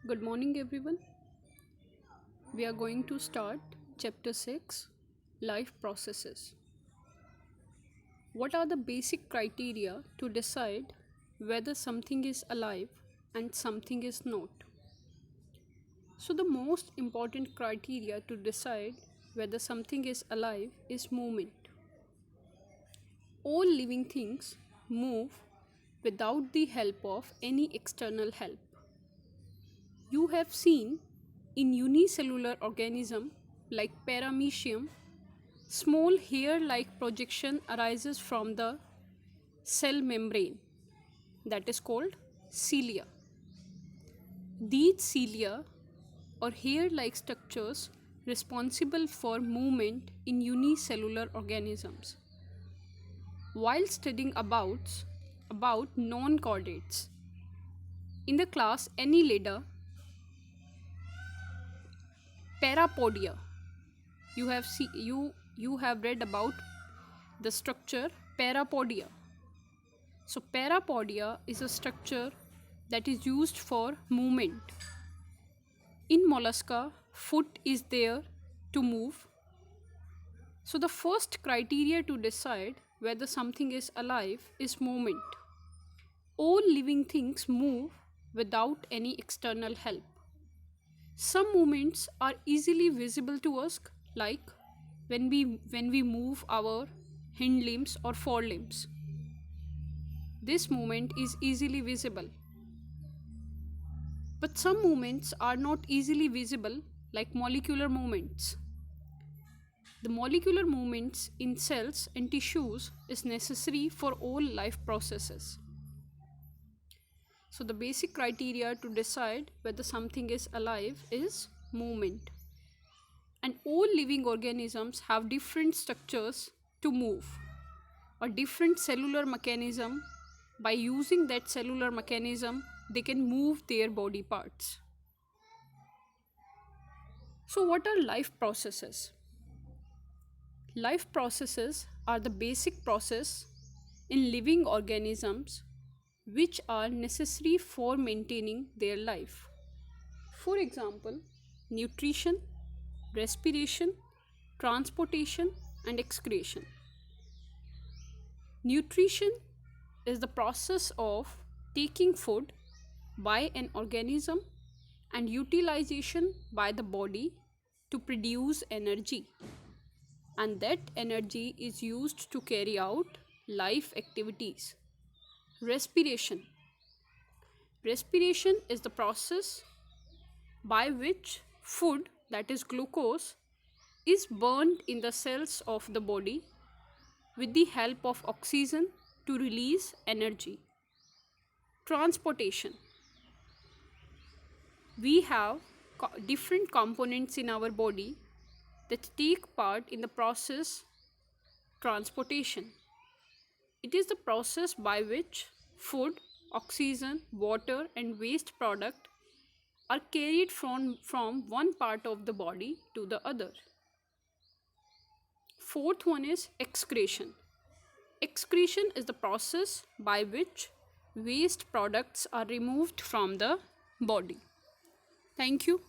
Good morning, everyone. We are going to start Chapter 6 Life Processes. What are the basic criteria to decide whether something is alive and something is not? So, the most important criteria to decide whether something is alive is movement. All living things move without the help of any external help. You have seen in unicellular organism like paramecium, small hair-like projection arises from the cell membrane that is called cilia. These cilia or hair-like structures responsible for movement in unicellular organisms. While studying about non-chordates, in the class Annelida, parapodia, you have read about the structure parapodia. So parapodia is a structure that is used for movement. In mollusca, foot is there to move. So the first criteria to decide whether something is alive is movement. All living things move without any external help. Some movements are easily visible to us, like when we move our hind limbs or forelimbs. This movement is easily visible. But some movements are not easily visible, like molecular movements. The molecular movements in cells and tissues is necessary for all life processes. So the basic criteria to decide whether something is alive is movement. And all living organisms have different structures to move, or different cellular mechanism. By using that cellular mechanism, they can move their body parts. So what are life processes? Life processes are the basic process in living organisms which are necessary for maintaining their life. For example, nutrition, respiration, transportation, and excretion. Nutrition is the process of taking food by an organism and utilization by the body to produce energy, and that energy is used to carry out life activities. Respiration. Respiration is the process by which food, that is glucose, is burned in the cells of the body with the help of oxygen to release energy. Transportation. We have different components in our body that take part in the process transportation. It is the process by which food, oxygen, water, and waste product are carried from one part of the body to the other. Fourth one is excretion. Excretion is the process by which waste products are removed from the body. Thank you.